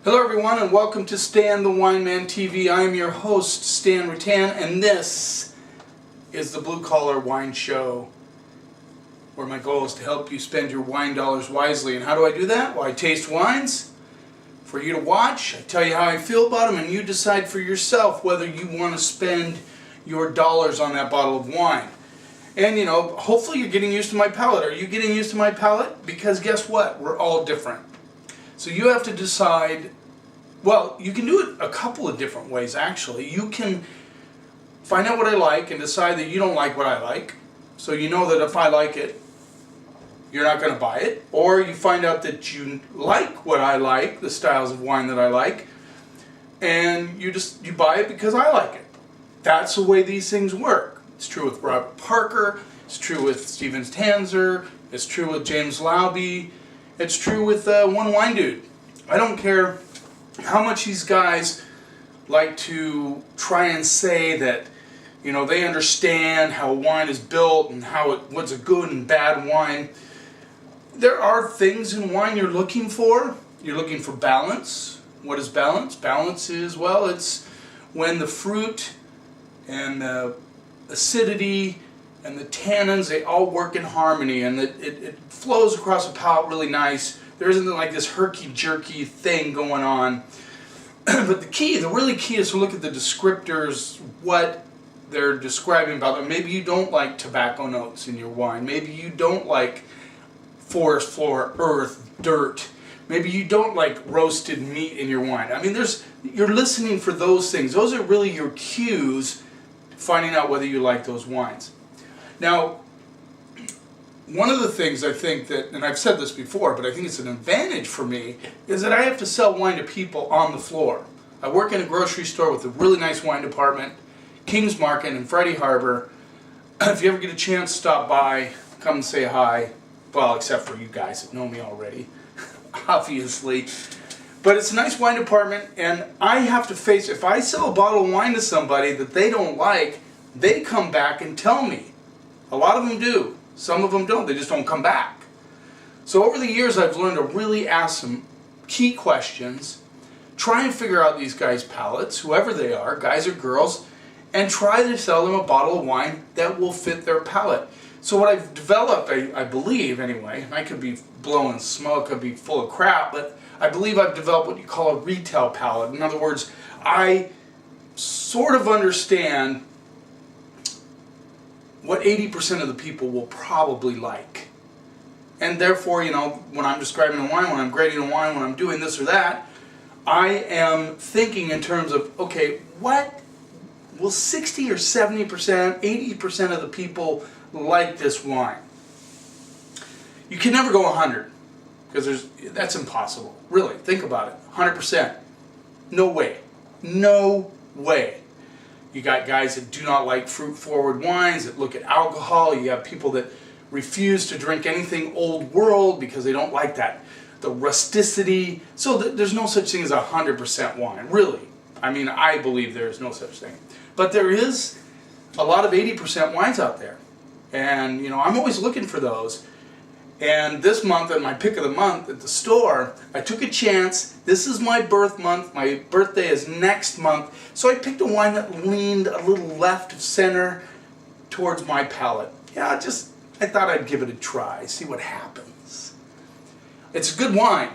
Hello everyone and welcome to Stan the Wine Man TV. I am your host Stan Rattan and this is the Blue Collar Wine Show, where my goal is to help you spend your wine dollars wisely. And how do I do that? Well, I taste wines for you to watch, I tell you how I feel about them, and you decide for yourself whether you want to spend your dollars on that bottle of wine. And you know, hopefully you're getting used to my palate. Are you getting used to my palate? Because guess what? We're all different. So you have to decide, well, you can do it a couple of different ways actually. You can find out what I like and decide that you don't like what I like. So you know that if I like it, you're not going to buy it. Or you find out that you like what I like, the styles of wine that I like, and you buy it because I like it. That's the way these things work. It's true with Robert Parker, it's true with Steven Tanzer, it's true with James Laube, it's true with One Wine Dude. I don't care how much these guys like to try and say that, you know, they understand how wine is built and what's a good and bad wine. There are things in wine you're looking for. You're looking for balance. What is balance? Balance is, well, it's when the fruit and the acidity and the tannins, they all work in harmony, and it flows across the palate really nice. There isn't like this herky-jerky thing going on. But the really key is to look at the descriptors, what they're describing about them. Maybe you don't like tobacco notes in your wine. Maybe you don't like forest floor, earth, dirt. Maybe you don't like roasted meat in your wine. I mean, you're listening for those things. Those are really your cues, finding out whether you like those wines. Now, one of the things I think that, and I've said this before, but I think it's an advantage for me, is that I have to sell wine to people on the floor. I work in a grocery store with a really nice wine department, Kings Market in Friday Harbor. If you ever get a chance, stop by, come and say hi. Well, except for you guys that know me already, obviously. But it's a nice wine department, and I have to face, if I sell a bottle of wine to somebody that they don't like, they come back and tell me. A lot of them do. Some of them don't. They just don't come back. So over the years, I've learned to really ask some key questions, try and figure out these guys' palates, whoever they are, guys or girls, and try to sell them a bottle of wine that will fit their palate. So what I've developed, I believe anyway, and I could be blowing smoke, could be full of crap, but I believe I've developed what you call a retail palate. In other words, I sort of understand what 80% of the people will probably like. And therefore, you know, when I'm describing a wine, when I'm grading a wine, when I'm doing this or that, I am thinking in terms of, okay, what will 60 or 70%, 80% of the people like this wine? You can never go 100, because that's impossible. Really, think about it. 100%. No way. No way. You got guys that do not like fruit-forward wines, that look at alcohol. You have people that refuse to drink anything old world because they don't like the rusticity. So there's no such thing as 100% wine, really. I mean, I believe there is no such thing. But there is a lot of 80% wines out there. And, you know, I'm always looking for those. And this month, at my pick of the month at the store, I took a chance. This is my birth month. My birthday is next month. So I picked a wine that leaned a little left of center towards my palate. Yeah, I thought I'd give it a try, see what happens. It's a good wine.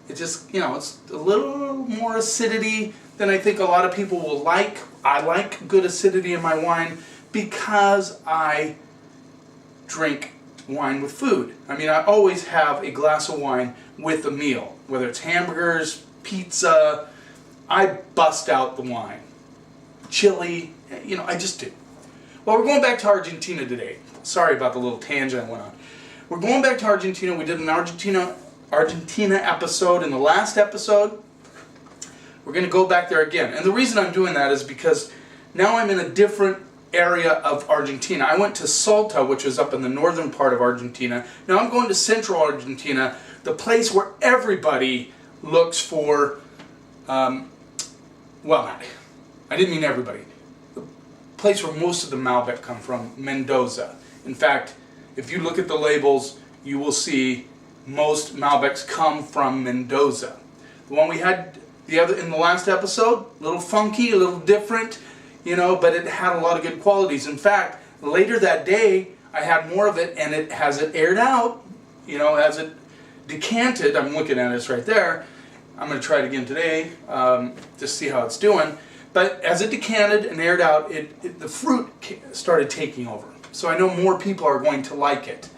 It just, you know, it's a little more acidity than I think a lot of people will like. I like good acidity in my wine because I drink wine with food. I mean, I always have a glass of wine with a meal, whether it's hamburgers, pizza. I bust out the wine. Chili, you know, I just do. Well, we're going back to Argentina today. Sorry about the little tangent I went on. We're going back to Argentina. We did an Argentina episode in the last episode. We're going to go back there again. And the reason I'm doing that is because now I'm in a different area of Argentina. I went to Salta, which is up in the northern part of Argentina. Now I'm going to central Argentina, the place where everybody looks for, well, I didn't mean everybody. The place where most of the Malbec come from, Mendoza. In fact, if you look at the labels, you will see most Malbecs come from Mendoza. The one we had in the last episode, a little funky, a little different, but it had a lot of good qualities. In fact, later that day, I had more of it, and as it aired out, as it decanted, I'm looking at this right there. I'm going to try it again today, just to see how it's doing. But as it decanted and aired out, the fruit started taking over. So I know more people are going to like it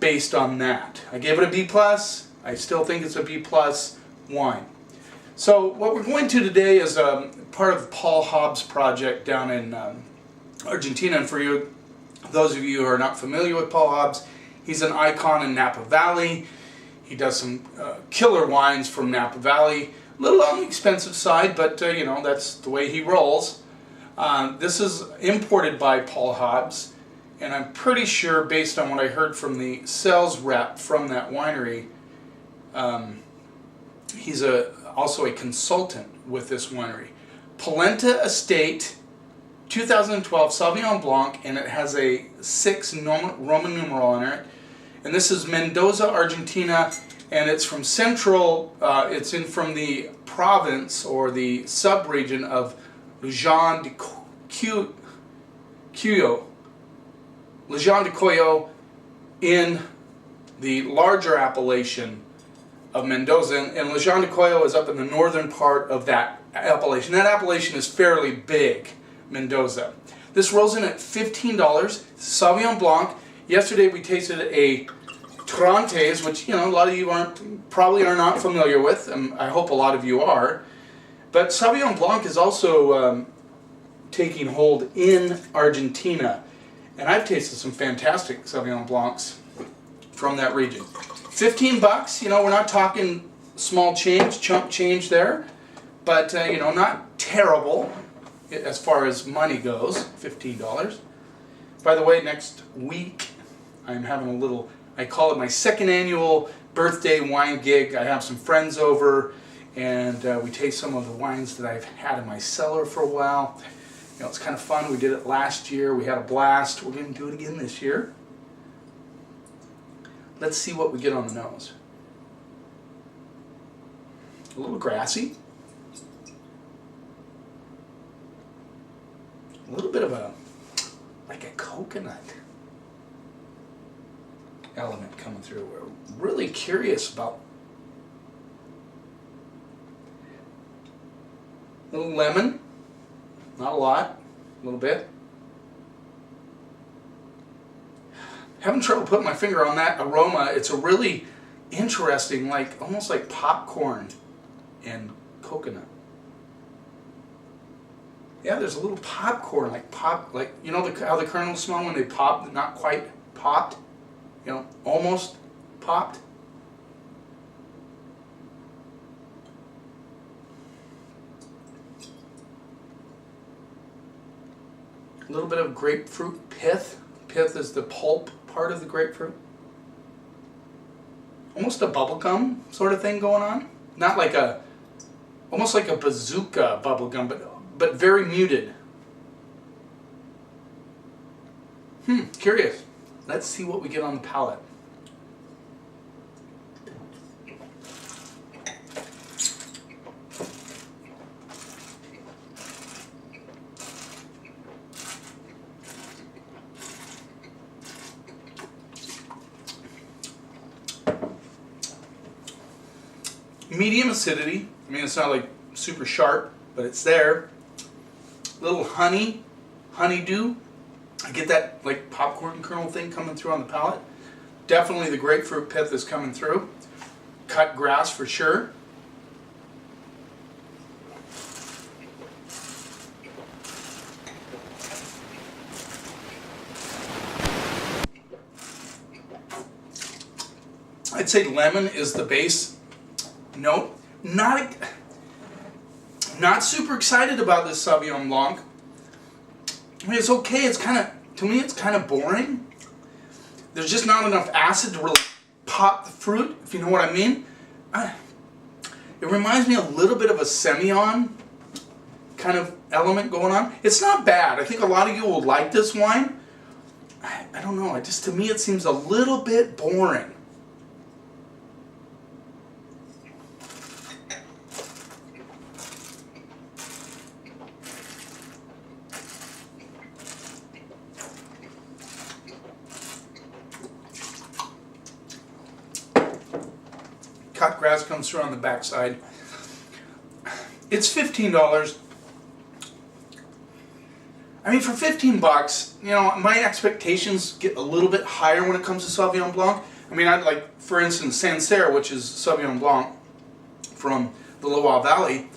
based on that. I gave it a B+. I still think it's a B+ wine. So what we're going to today is part of Paul Hobbs' project down in Argentina. And for those of you who are not familiar with Paul Hobbs, he's an icon in Napa Valley. He does some killer wines from Napa Valley. A little on the expensive side, but that's the way he rolls. This is imported by Paul Hobbs, and I'm pretty sure, based on what I heard from the sales rep from that winery, he's also a consultant with this winery. Polenta Estate, 2012 Sauvignon Blanc, and it has a 6 Roman numeral on it. And this is Mendoza, Argentina, and it's from from the province or the sub-region of Lejeune de Cuyo in the larger appellation of Mendoza, and Lejeune de Cuyo is up in the northern part of that appellation. That appellation is fairly big, Mendoza. This rolls in at $15. Sauvignon Blanc. Yesterday we tasted a Trantes, which a lot of you probably are not familiar with, and I hope a lot of you are. But Sauvignon Blanc is also taking hold in Argentina, and I've tasted some fantastic Sauvignon Blancs from that region. $15, we're not talking small change, chump change there, but not terrible as far as money goes. $15. By the way, next week I'm having a little, I call it my second annual birthday wine gig. I have some friends over, and we taste some of the wines that I've had in my cellar for a while. It's kind of fun. We did it last year. We had a blast. We're going to do it again this year. Let's see what we get on the nose. A little grassy. A little bit of like a coconut element coming through. We're really curious about a little lemon, not a lot, a little bit. Having trouble putting my finger on that aroma. It's a really interesting, almost like popcorn and coconut. Yeah, there's a little popcorn, how the kernels smell when they pop, not quite popped, almost popped. A little bit of grapefruit pith. Pith is the pulp part of the grapefruit. Almost a bubblegum sort of thing going on. Not like almost like a bazooka bubblegum, but very muted. Curious. Let's see what we get on the palate. Medium acidity. I mean, it's not like super sharp, but it's there. A little honeydew. I get that like popcorn kernel thing coming through on the palate. Definitely the grapefruit pith is coming through. Cut grass for sure. I'd say lemon is the base note. Not super excited about this Sauvignon Blanc. I mean, it's okay. It's kind of, to me, it's kind of boring. There's just not enough acid to really pop the fruit, if you know what I mean. It reminds me a little bit of a Semillon kind of element going on. It's not bad. I think a lot of you will like this wine. I don't know. To me, it seems a little bit boring. cut grass comes through on the backside. It's $15. I mean, for 15 bucks, you know, my expectations get a little bit higher when it comes to Sauvignon Blanc. I mean, I'd like, for instance, Sancerre, which is Sauvignon Blanc from the Loire Valley.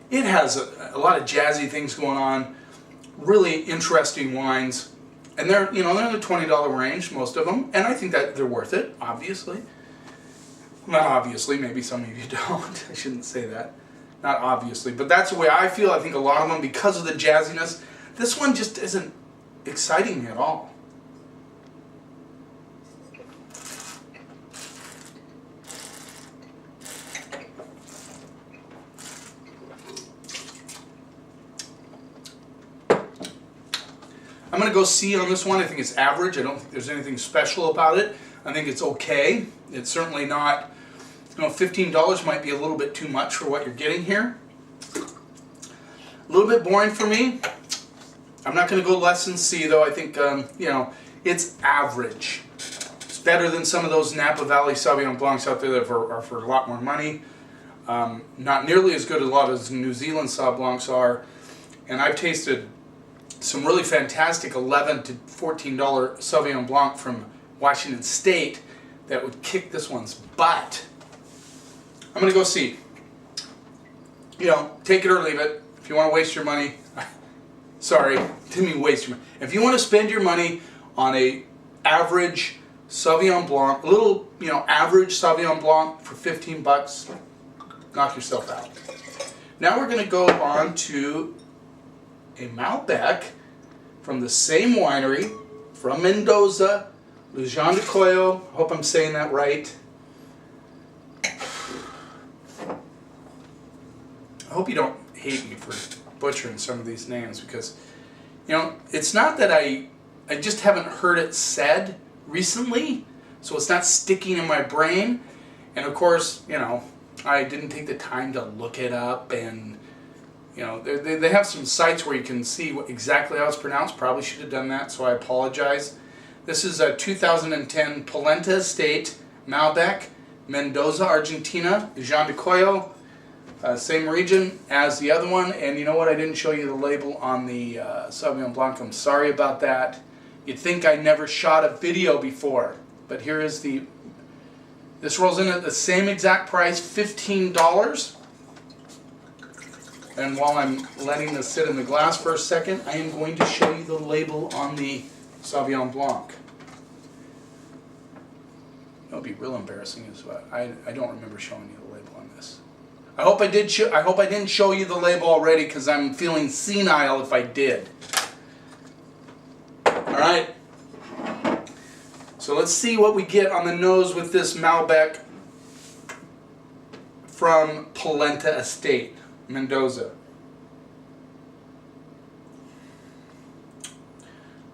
It has a lot of jazzy things going on, really interesting wines, and they're, you know, they're in the $20 range, most of them, and I think that they're worth it, obviously. Not obviously, maybe some of you don't. I shouldn't say that. Not obviously, but that's the way I feel. I think a lot of them, because of the jazziness, this one just isn't exciting me at all. I'm going to go C on this one. I think it's average. I don't think there's anything special about it. I think it's okay. It's certainly not, you know, $15 might be a little bit too much for what you're getting here. A little bit boring for me. I'm not going to go less than C, though. I think, you know, it's average. It's better than some of those Napa Valley Sauvignon Blancs out there that are for a lot more money. Not nearly as good as a lot of New Zealand Sauv Blancs are. And I've tasted some really fantastic $11 to $14 Sauvignon Blanc from Washington State that would kick this one's butt. I'm going to go C. You know, take it or leave it. If you want to waste your money, sorry, didn't mean waste your money. If you want to spend your money on a average Sauvignon Blanc, a little, you know, average Sauvignon Blanc for 15 bucks, knock yourself out. Now we're going to go on to a Malbec from the same winery, from Mendoza, Lujan de Coyo. I hope I'm saying that right. I hope you don't hate me for butchering some of these names, because, you know, it's not that I just haven't heard it said recently, so it's not sticking in my brain. And of course, you know, I didn't take the time to look it up, and you know, they have some sites where you can see exactly how it's pronounced. Probably should have done that, so I apologize. This is a 2010 Polenta Estate Malbec, Mendoza, Argentina, Jean de Coyo, same region as the other one. And you know what? I didn't show you the label on the Sauvignon Blanc. I'm sorry about that. You'd think I never shot a video before, but here is the. This rolls in at the same exact price, $15. And while I'm letting this sit in the glass for a second, I am going to show you the label on the Sauvignon Blanc. It would be real embarrassing as well. I don't remember showing you the label on this. I hope I didn't show you the label already, because I'm feeling senile if I did. All right. So let's see what we get on the nose with this Malbec from Polenta Estate, Mendoza.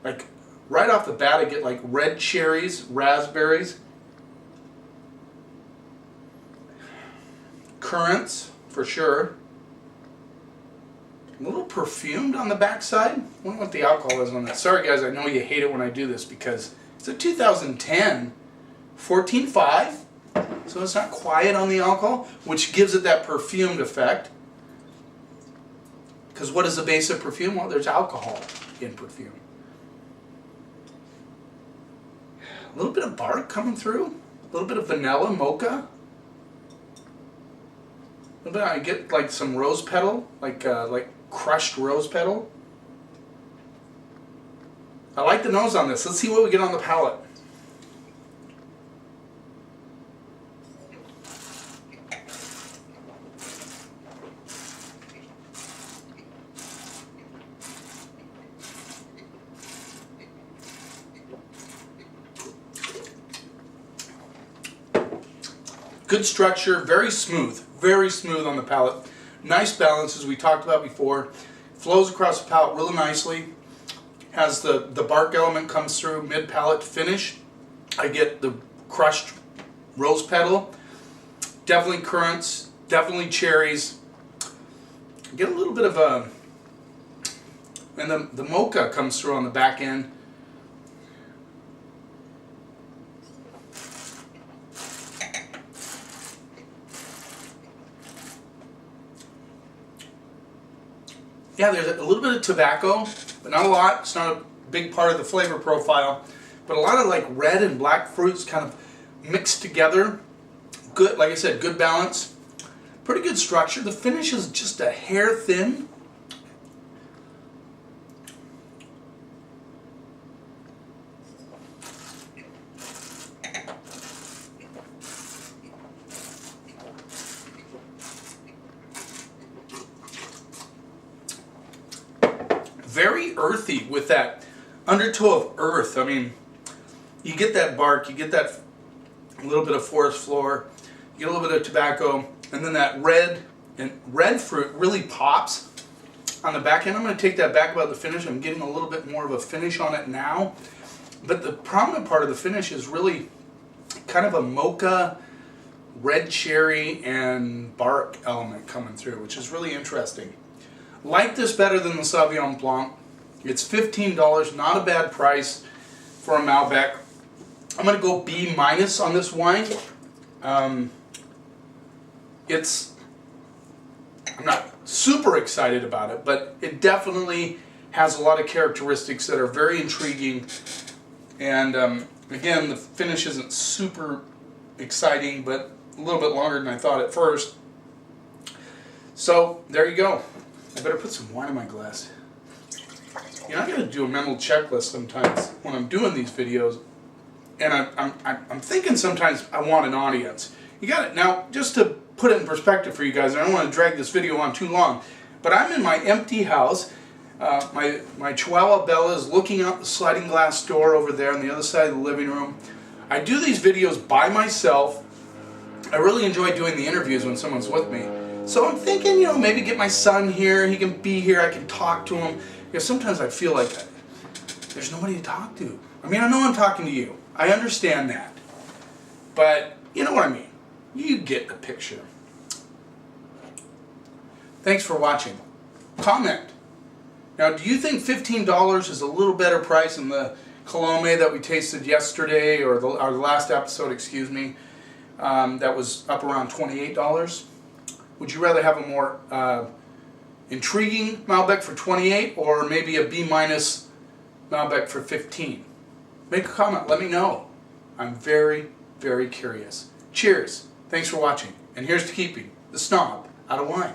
Like, right off the bat, I get like red cherries, raspberries, currants for sure. A little perfumed on the backside. I wonder what the alcohol is on that. Sorry guys, I know you hate it when I do this, because it's a 2010 14.5, so it's not quiet on the alcohol, which gives it that perfumed effect. Because what is the base of perfume? Well, there's alcohol in perfume. A little bit of bark coming through, a little bit of vanilla, mocha. A little bit, I get like some rose petal, like crushed rose petal. I like the nose on this. Let's see what we get on the palate. Good structure, very smooth on the palate. Nice balance, as we talked about before. Flows across the palate really nicely. Has the bark element comes through mid-palate finish. I get the crushed rose petal. Definitely currants, definitely cherries. I get a little bit of a, and the mocha comes through on the back end. yeah, there's a little bit of tobacco, but not a lot. It's not a big part of the flavor profile. But a lot of like red and black fruits kind of mixed together. Good, like I said, good balance. Pretty good structure. The finish is just a hair thin. Very earthy with that undertow of earth. I mean, you get that bark, you get that little bit of forest floor, you get a little bit of tobacco, and then that red fruit really pops on the back end. I'm going to take that back about the finish. I'm getting a little bit more of a finish on it now, but the prominent part of the finish is really kind of a mocha, red cherry, and bark element coming through, which is really interesting. Like this better than the Sauvignon Blanc. It's $15, not a bad price for a Malbec. I'm going to go B- on this wine. I'm not super excited about it, but it definitely has a lot of characteristics that are very intriguing. And again, the finish isn't super exciting, but a little bit longer than I thought at first. So there you go. I better put some wine in my glass. You know, I gotta do a mental checklist sometimes when I'm doing these videos, and I'm thinking sometimes I want an audience. You got it. Now, just to put it in perspective for you guys, I don't want to drag this video on too long, but I'm in my empty house. My Chihuahua Bella is looking out the sliding glass door over there on the other side of the living room. I do these videos by myself. I really enjoy doing the interviews when someone's with me. So I'm thinking, you know, maybe get my son here, he can be here, I can talk to him. Because sometimes I feel like there's nobody to talk to. I mean, I know I'm talking to you. I understand that. But you know what I mean. You get the picture. Thanks for watching. Comment. Now, do you think $15 is a little better price than the Colomé that we tasted yesterday, or the last episode, excuse me, that was up around $28? Would you rather have a more intriguing Malbec for $28, or maybe a B- Malbec for $15? Make a comment. Let me know. I'm very, very curious. Cheers. Thanks for watching. And here's to keeping the snob out of wine.